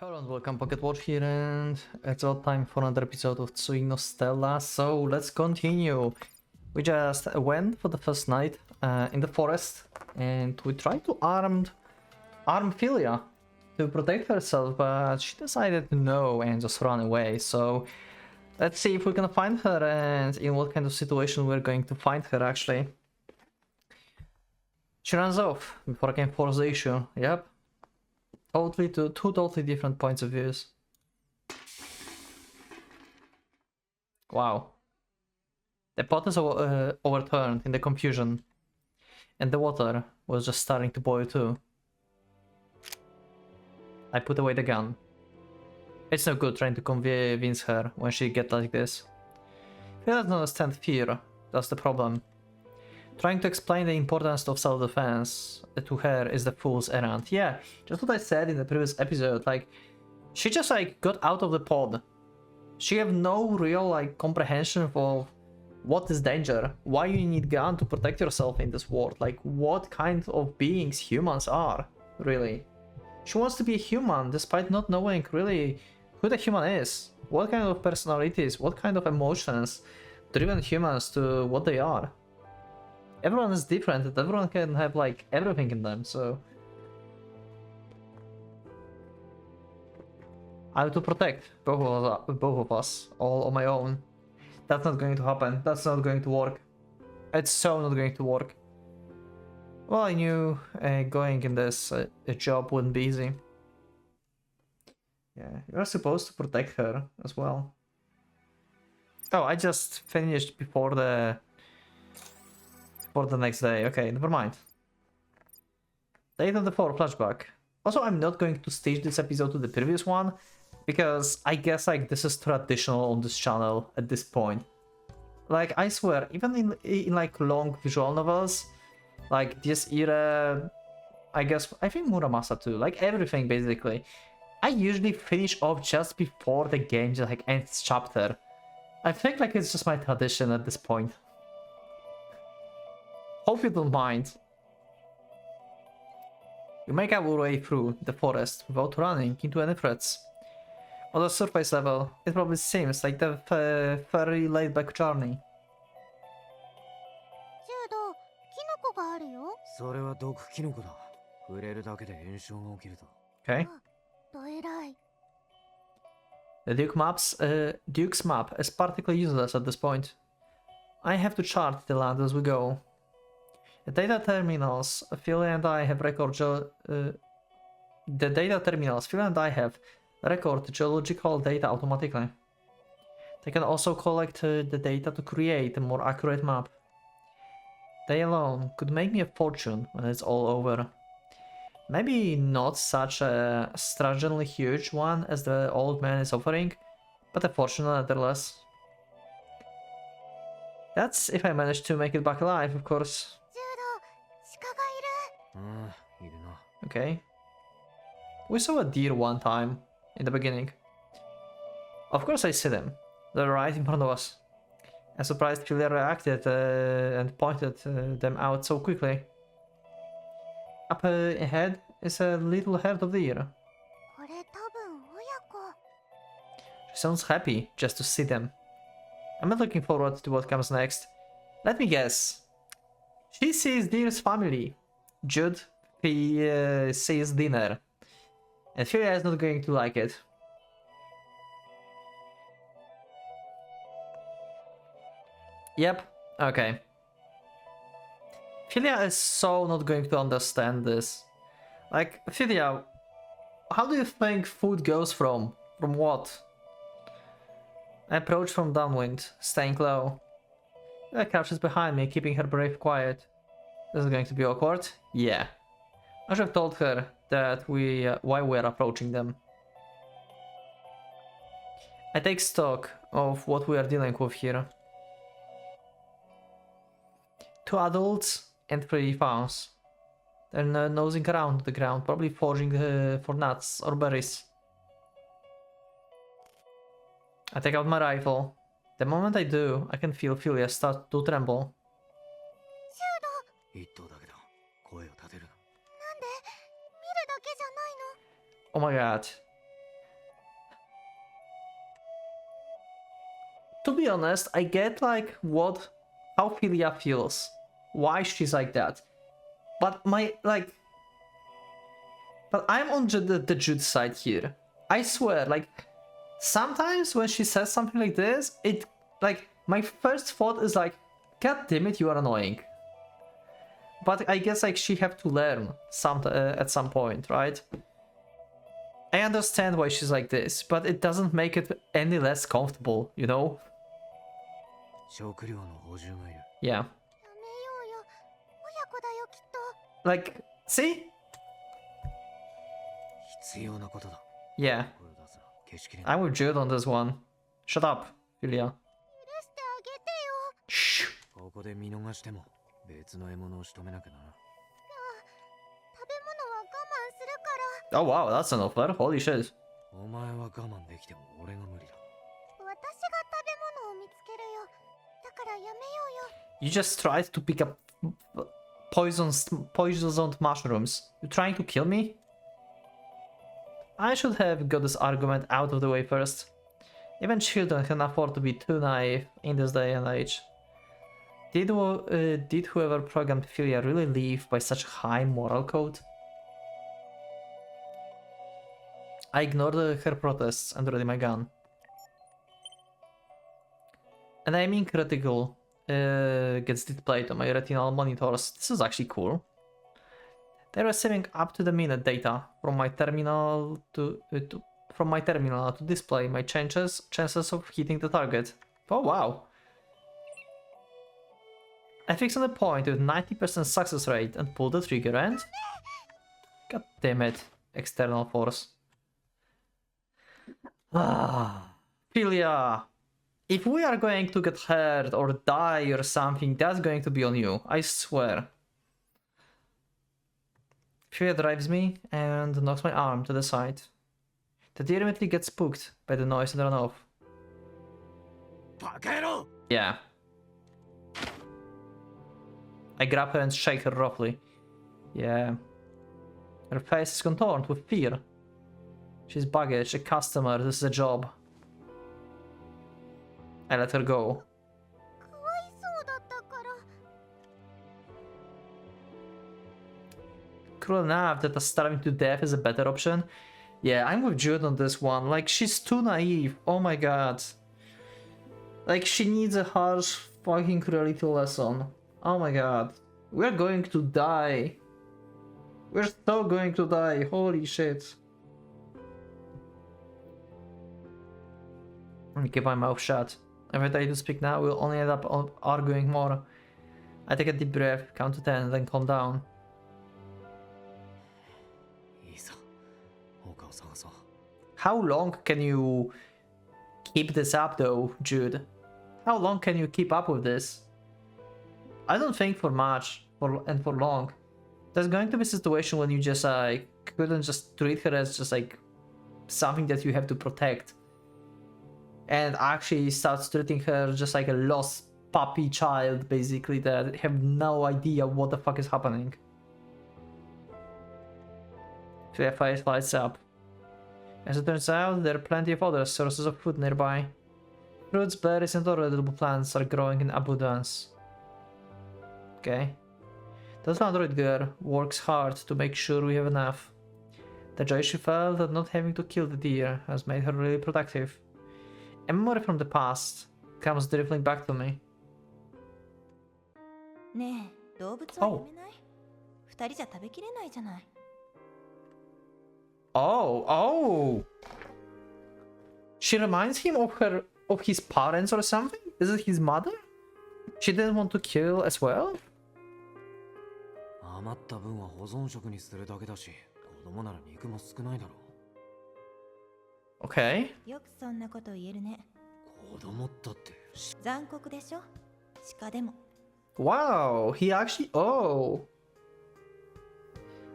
Hello and welcome, PocketWatch here, and it's about time for another episode of Tsui no Stella, so let's continue. We just went for the first night in the forest, and we tried to arm Philia to protect herself, but she decided no and just run away, so let's see if we can find her and in what kind of situation we're going to find her actually. She runs off before I can force the issue, yep. Two totally different points of views. Wow. The pot is overturned in the confusion, and the water was just starting to boil too. I put away the gun. It's no good trying to convince her when she gets like this. She doesn't understand fear, that's the problem. Trying to explain the importance of self-defense to her is the fool's errand. Yeah, just what I said in the previous episode, like, she just like got out of the pod. She have no real like comprehension of what is danger, why you need gun to protect yourself in this world, like what kind of beings humans are, really. She wants to be a human despite not knowing really who the human is, what kind of personalities, what kind of emotions driven humans to what they are. Everyone is different, and everyone can have like everything in them, so I have to protect both of us all on my own. That's not going to happen. That's not going to work. It's so not going to work. Well, I knew going in this job wouldn't be easy. Yeah, you're supposed to protect her as well. Oh, I just finished before the next day. Okay, never mind. Date of the 4 flashback. Also, I'm not going to stitch this episode to the previous one, because I guess like this is traditional on this channel at this point. Like, I swear, even in like long visual novels, like this era, I think Muramasa too, like everything basically, I usually finish off just before the game just like ends chapter. I think like it's just my tradition at this point. Hope you don't mind. You make our way through the forest without running into any threats. On the surface level, it probably seems like the very laid-back journey. Okay. The Duke's map is practically useless at this point. I have to chart the land as we go. The data terminals, Phil and I have record geological data automatically. They can also collect the data to create a more accurate map. They alone could make me a fortune when it's all over. Maybe not such a strangely huge one as the old man is offering, but a fortune nonetheless. That's if I manage to make it back alive, of course. Okay. We saw a deer one time in the beginning. Of course I see them. They're right in front of us. I'm surprised Philia reacted and pointed them out so quickly. Up ahead is a little herd of deer. She sounds happy just to see them. I'm not looking forward to what comes next. Let me guess. She sees deer's family. Jude, he sees dinner. And Philia is not going to like it. Yep, okay. Philia is so not going to understand this. Like, Philia, how do you think food goes from? From what? I approach from downwind, staying low. The crouches behind me, keeping her brave quiet. This is going to be awkward? Yeah. I should have told her that why we're approaching them. I take stock of what we are dealing with here. 2 adults and 3 fawns. They're nosing around the ground, probably foraging for nuts or berries. I take out my rifle. The moment I do, I can feel Philia start to tremble. Oh my god. to be honest, I get like how Philia feels, why she's like that, but but I'm on the Jude side here. I swear, like sometimes when she says something like this, it like my first thought is like, God damn it, you are annoying. But I guess like she have to learn at some point, right? I understand why she's like this, but it doesn't make it any less comfortable, you know? Yeah. Like, see? Yeah. I'm with Jude on this one. Shut up, Philia. Shh. Oh wow, that's an offer. Holy shit. You just tried to pick up poisoned mushrooms. You trying to kill me? I should have got this argument out of the way first. Even children can afford to be too naive in this day and age. Did whoever programmed Philia really live by such a high moral code? I ignored her protests and ready my gun. An aiming reticle gets displayed on my retinal monitors. This is actually cool. They're receiving up to the minute data from my terminal to display my chances of hitting the target. Oh wow! I fixed on a point with 90% success rate and pulled the trigger and... God damn it, external force. Philia! If we are going to get hurt or die or something, that's going to be on you, I swear. Philia drives me and knocks my arm to the side. The deer immediately gets spooked by the noise and run off. Yeah. I grab her and shake her roughly. Yeah. Her face is contorted with fear. She's baggage, a customer, this is a job. I let her go. Cruel enough that starving to death is a better option. Yeah, I'm with Jude on this one. Like, she's too naive. Oh my god. Like, she needs a harsh fucking reality lesson. Oh my god. We're going to die. We're so going to die. Holy shit. Let me keep my mouth shut. If I try to speak now, we'll only end up arguing more. I take a deep breath, count to 10, then calm down. How long can you keep this up though, Jude? How long can you keep up with this? I don't think for much, for long. There's going to be a situation when you just couldn't just treat her as just like something that you have to protect. And actually starts treating her just like a lost puppy child, basically, that have no idea what the fuck is happening. So your face lights up. As it turns out, there are plenty of other sources of food nearby. Fruits, berries, and other edible plants are growing in abundance. Okay. The android girl works hard to make sure we have enough. The joy she felt at not having to kill the deer has made her really productive. A memory from the past comes drifting back to me. Oh. Oh. She reminds him of his parents or something? Is it his mother? She didn't want to kill as well? Okay. Wow, he actually... Oh.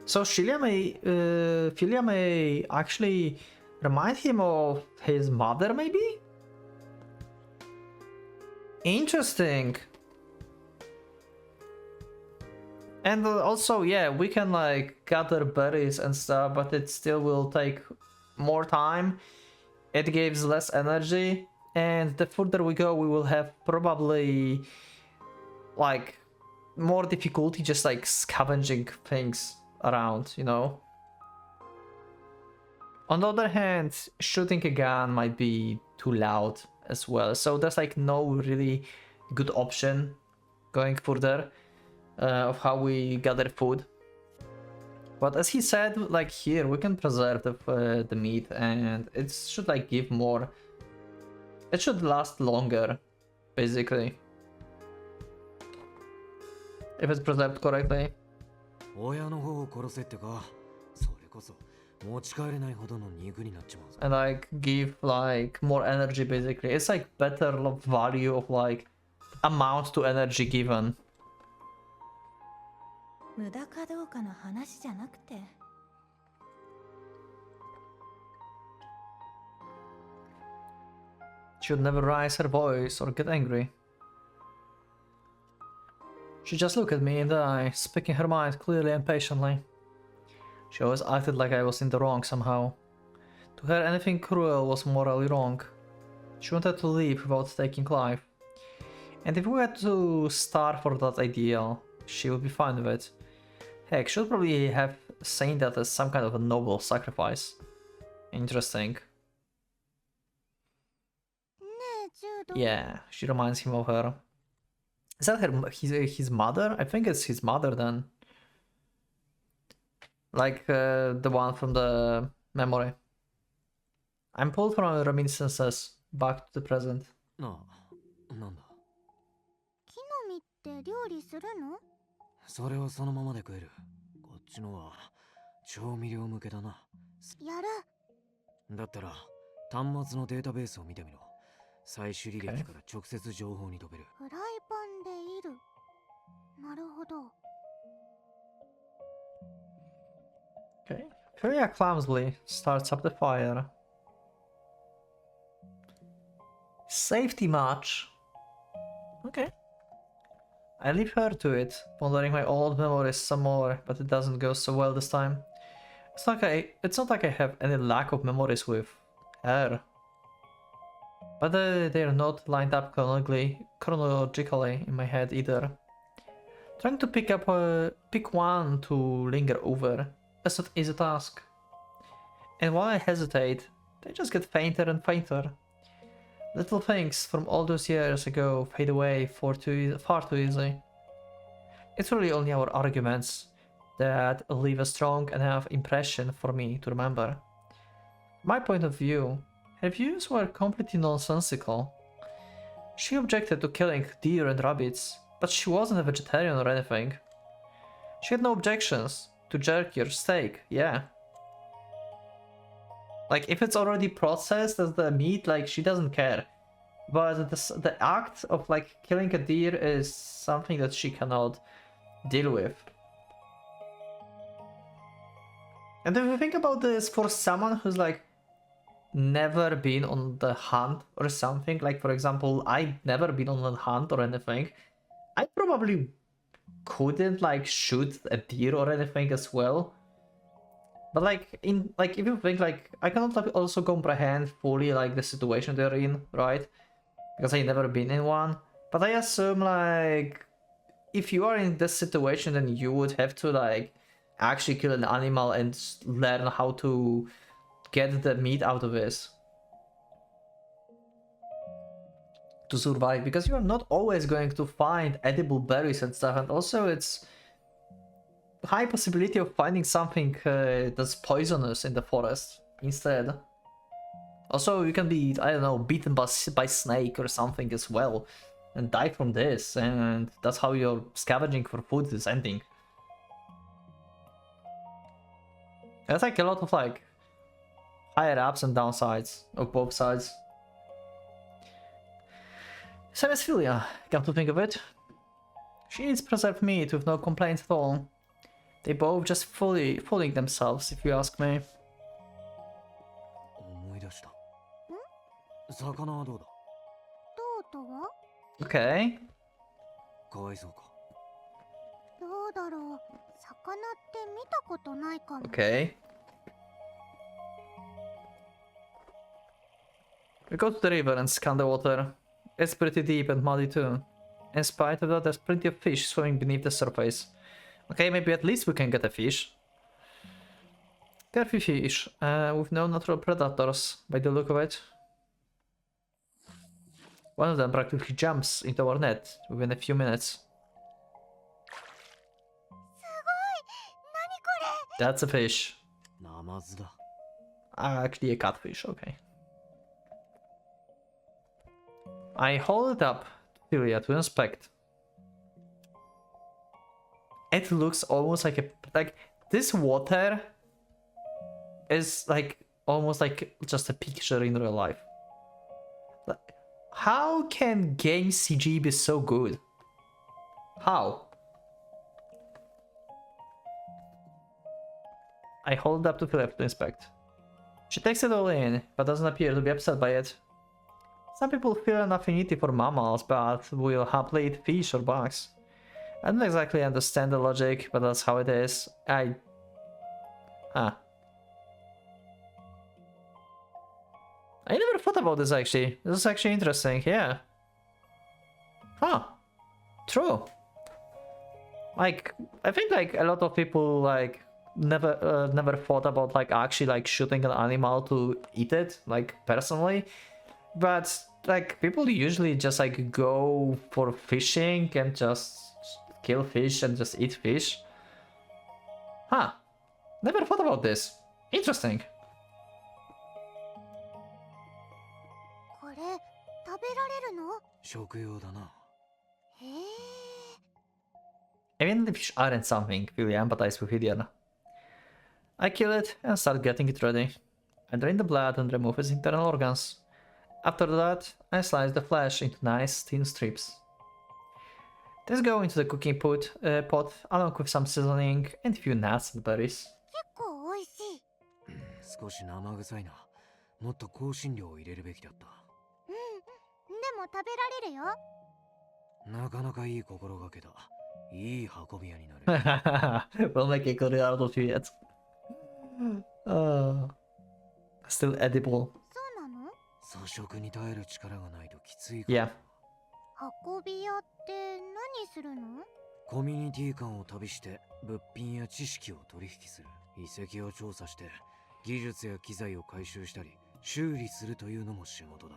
So Philia may actually remind him of his mother, maybe? Interesting. And also, yeah, we can like gather berries and stuff, but it still will take more time. It gives less energy, And the further we go, we will have probably like more difficulty just like scavenging things around, you know. On the other hand, shooting a gun might be too loud as well, so there's like no really good option going further of how we gather food. But as he said, like here we can preserve the meat, and it should like give more. It should last longer, basically, if it's preserved correctly. 親の方を殺せってか、それこそ持ち帰れないほどの肉になっちまうぞ。 And like give like more energy, basically. It's like better value of like amount to energy given. 無駄かどうかの話じゃなくて。Should never raise her voice or get angry. She just looked at me in the eye, speaking her mind clearly and patiently. She always acted like I was in the wrong somehow. To her, anything cruel was morally wrong. She wanted to leave without taking life. And if we had to starve for that ideal, she would be fine with it. Heck, she would probably have seen that as some kind of a noble sacrifice. Interesting. Yeah, she reminds him of her. Is that his mother? I think it's his mother then. Like the one from the memory. I'm pulled from reminiscences back to the present. なあ、なんだ。木の実って料理するの？それはそのままで食える。こっちのは調味料向けだな。やる。だったら端末のデータベースを見てみろ。採取履歴から直接情報に飛べる。フライパンでいる。なるほど。Okay. Furia clumsily starts up the fire. Safety match. Okay. I leave her to it, pondering my old memories some more, but it doesn't go so well this time. It's not like I have any lack of memories with her. But they're not lined up chronologically in my head either. Trying to pick one to linger over, that's not easy task. And while I hesitate, they just get fainter and fainter. Little things from all those years ago fade away far too easily. It's really only our arguments that leave a strong enough impression for me to remember. From my point of view, her views were completely nonsensical. She objected to killing deer and rabbits, but she wasn't a vegetarian or anything. She had no objections to jerky or steak, yeah. Like, if it's already processed as the meat, like, she doesn't care. But the act of, like, killing a deer is something that she cannot deal with. And if you think about this, for someone who's, like, never been on the hunt or something, like, for example, I've never been on a hunt or anything, I probably couldn't, like, shoot a deer or anything as well. But like if you think, like, I cannot also comprehend fully like the situation they're in, right? Because I've never been in one. But I assume like if you are in this situation, then you would have to like actually kill an animal and learn how to get the meat out of this to survive, because you are not always going to find edible berries and stuff, and also it's high possibility of finding something that's poisonous in the forest instead. Also, you can be, I don't know, bitten by snake or something as well and die from this, and that's how your scavenging for food is ending. There's like a lot of like higher ups and downsides of both sides. Same as Philia, come to think of it. She eats preserved meat with no complaints at all. They both just fooling themselves, if you ask me. 思い出した。魚はどうだ？どうとは？ Okay. かわいそうか。どうだろう。魚って見たことないかも。Okay. We go to the river and scan the water. It's pretty deep and muddy too. In spite of that, there's plenty of fish swimming beneath the surface. Okay, maybe at least we can get a fish. Curvy fish, with no natural predators, by the look of it. One of them practically jumps into our net within a few minutes. That's a fish. ナマズだ。 Actually a catfish, okay. I hold it up to Julia to inspect. It looks almost like this water is like almost like just a picture in real life. How can game CG be so good? How? I hold it up to Philip to inspect. She takes it all in, but doesn't appear to be upset by it. Some people feel an affinity for mammals, but will happily eat fish or bugs. I don't exactly understand the logic, but that's how it is. Huh. I never thought about this actually. This is actually interesting, yeah. Huh. True. Like, I think like a lot of people like never thought about like actually like shooting an animal to eat it, like personally. But like people usually just like go for fishing and just kill fish and just eat fish. Huh. Never thought about this. Interesting. これ食べられるの？食用だな。へえ。 Even the fish aren't something, really empathize with Idiot. I kill it and start getting it ready. I drain the blood and remove its internal organs. After that, I slice the flesh into nice thin strips. These go into the cooking pot along with some seasoning and a few nuts and berries. 結構美味しい。少し生臭いな。もっと香辛料を入れるべきだった。でも食べられるよ。なかなかいい心がけだ。いい運び屋になる。We'll make a career out of you yet. Still edible. そうなの？粗食に耐える力がないときついから。 Yeah. 運び屋って何するの？コミュニティ間を旅して物品や知識を取引する。遺跡を調査して技術や機材を回収したり修理するというのも仕事だ。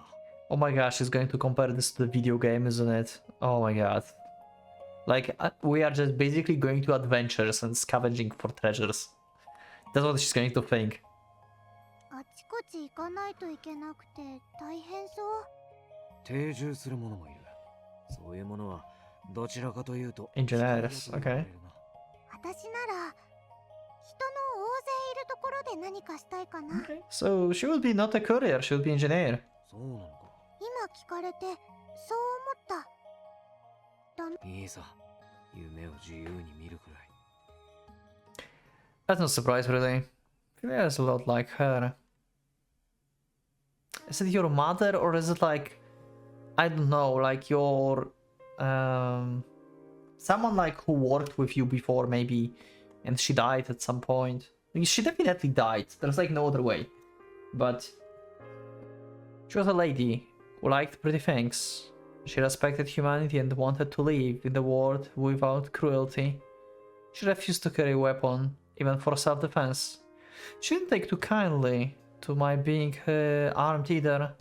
Oh my gosh, she's going to compare this to the video game, isn't it? Oh my god. Like, we are just basically going to adventures and scavenging for treasures. That's what she's going to think. あちこち行かないといけなくて大変そう。定住する者もいる。そういうものはどちらかというと Engineers, okay. 私なら人の大勢いるところで何かしたいかな。 Okay. So she will be not a courier, she will be engineer. そうなのか。今聞かれてそう思った。いいさ。夢を自由に見るくらい。That's no surprise, really. Philia is a lot like her. Is it your mother or is it like, I don't know, like your someone like who worked with you before maybe and she died at some point? She definitely died. There's like no other way. But she was a lady who liked pretty things. She respected humanity and wanted to live in the world without cruelty. She refused to carry a weapon, even for self-defense. She didn't take too kindly to my being armed either.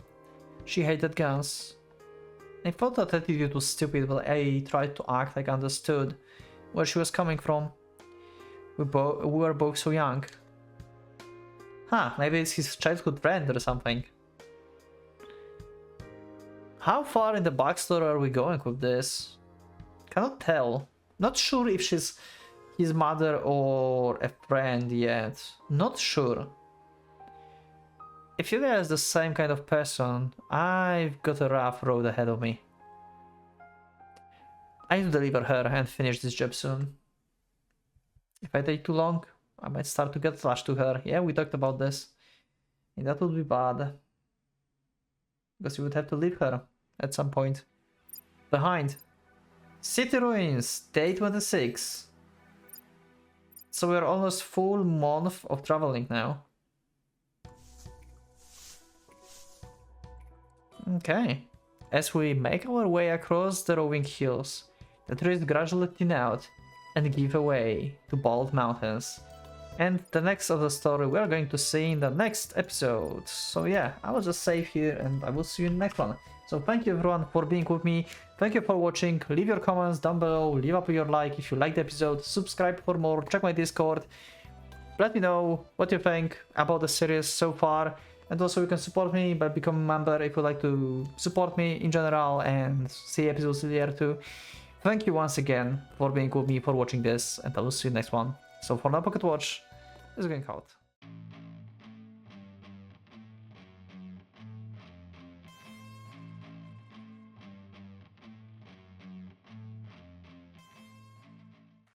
She hated guns. I thought that attitude was stupid, but I tried to act like I understood where she was coming from. We were both so young. Huh, maybe it's his childhood friend or something. How far in the backstory are we going with this? Cannot tell. Not sure if she's his mother or a friend yet. Not sure. If Yulia is the same kind of person, I've got a rough road ahead of me. I need to deliver her and finish this job soon. If I take too long, I might start to get attached to her. Yeah, we talked about this. And that would be bad. Because you would have to leave her at some point. Behind. City Ruins, day 26. So we're almost full month of traveling now. Okay. As we make our way across the rolling hills, the trees gradually thin out and give way to bald mountains. And the next of the story we are going to see in the next episode. So yeah, I will just save here and I will see you in the next one. So thank you everyone for being with me. Thank you for watching. Leave your comments down below. Leave up your like if you liked the episode. Subscribe for more. Check my Discord. Let me know what you think about the series so far. And also you can support me by becoming a member if you'd like to support me in general and see episodes earlier too. Thank you once again for being with me, for watching this, and I will see you next one. So for now, Pocket Watch is going out.